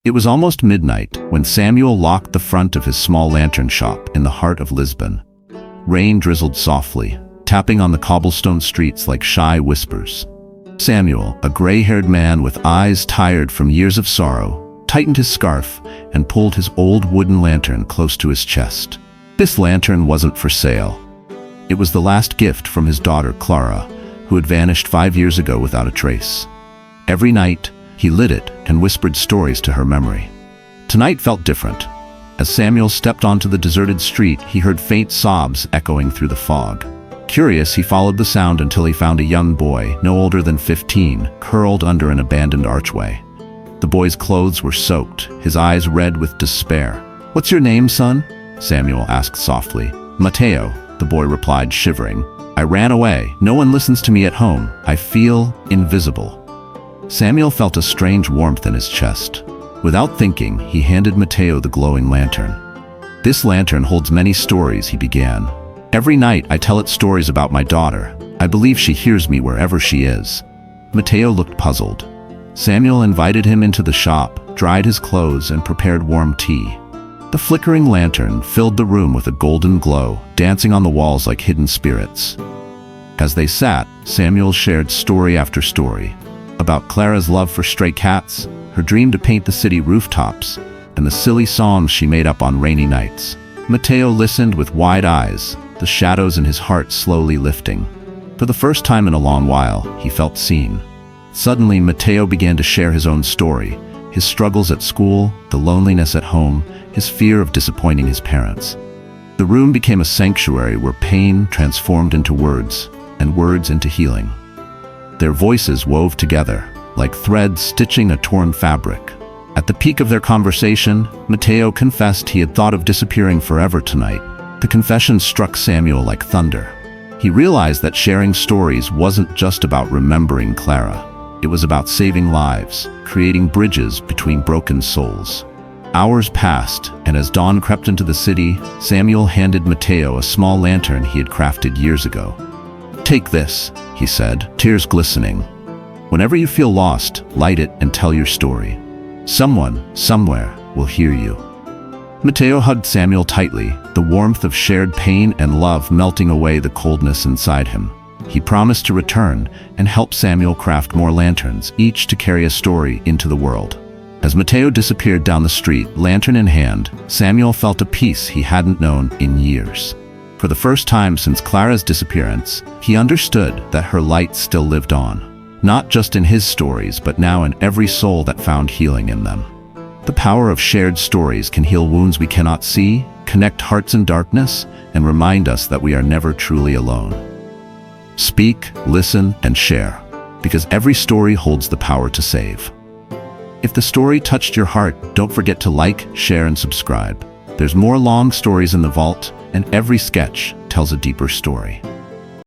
It was almost midnight when Samuel locked the front of his small lantern shop in the heart of Lisbon. Rain drizzled softly, tapping on the cobblestone streets like shy whispers. Samuel, a gray-haired man with eyes tired from years of sorrow, tightened his scarf and pulled his old wooden lantern close to his chest. This lantern wasn't for sale. It was the last gift from his daughter, Clara, who had vanished 5 years ago without a trace. Every night, he lit it and whispered stories to her memory. Tonight felt different. As Samuel stepped onto the deserted street, he heard faint sobs echoing through the fog. Curious, he followed the sound until he found a young boy, no older than 15, curled under an abandoned archway. The boy's clothes were soaked, his eyes red with despair. "What's your name, son?" Samuel asked softly. "Mateo," the boy replied, shivering. "I ran away. No one listens to me at home. I feel invisible." Samuel felt a strange warmth in his chest. Without thinking, he handed Mateo the glowing lantern. "This lantern holds many stories," he began. "Every night I tell it stories about my daughter. I believe she hears me wherever she is." Mateo looked puzzled. Samuel invited him into the shop, dried his clothes, and prepared warm tea. The flickering lantern filled the room with a golden glow, dancing on the walls like hidden spirits. As they sat, Samuel shared story after story. About Clara's love for stray cats, her dream to paint the city rooftops, and the silly songs she made up on rainy nights. Mateo listened with wide eyes, the shadows in his heart slowly lifting. For the first time in a long while, he felt seen. Suddenly, Mateo began to share his own story, his struggles at school, the loneliness at home, his fear of disappointing his parents. The room became a sanctuary where pain transformed into words, and words into healing. Their voices wove together, like threads stitching a torn fabric. At the peak of their conversation, Mateo confessed he had thought of disappearing forever tonight. The confession struck Samuel like thunder. He realized that sharing stories wasn't just about remembering Clara. It was about saving lives, creating bridges between broken souls. Hours passed, and as dawn crept into the city, Samuel handed Mateo a small lantern he had crafted years ago. "Take this," he said, tears glistening. "Whenever you feel lost, light it and tell your story. Someone, somewhere, will hear you." Mateo hugged Samuel tightly, the warmth of shared pain and love melting away the coldness inside him. He promised to return and help Samuel craft more lanterns, each to carry a story into the world. As Mateo disappeared down the street, lantern in hand, Samuel felt a peace he hadn't known in years. For the first time since Clara's disappearance, he understood that her light still lived on, not just in his stories, but now in every soul that found healing in them. The power of shared stories can heal wounds we cannot see, connect hearts in darkness, and remind us that we are never truly alone. Speak, listen, and share, because every story holds the power to save. If the story touched your heart, don't forget to like, share, and subscribe. There's more long stories in the vault, and every sketch tells a deeper story.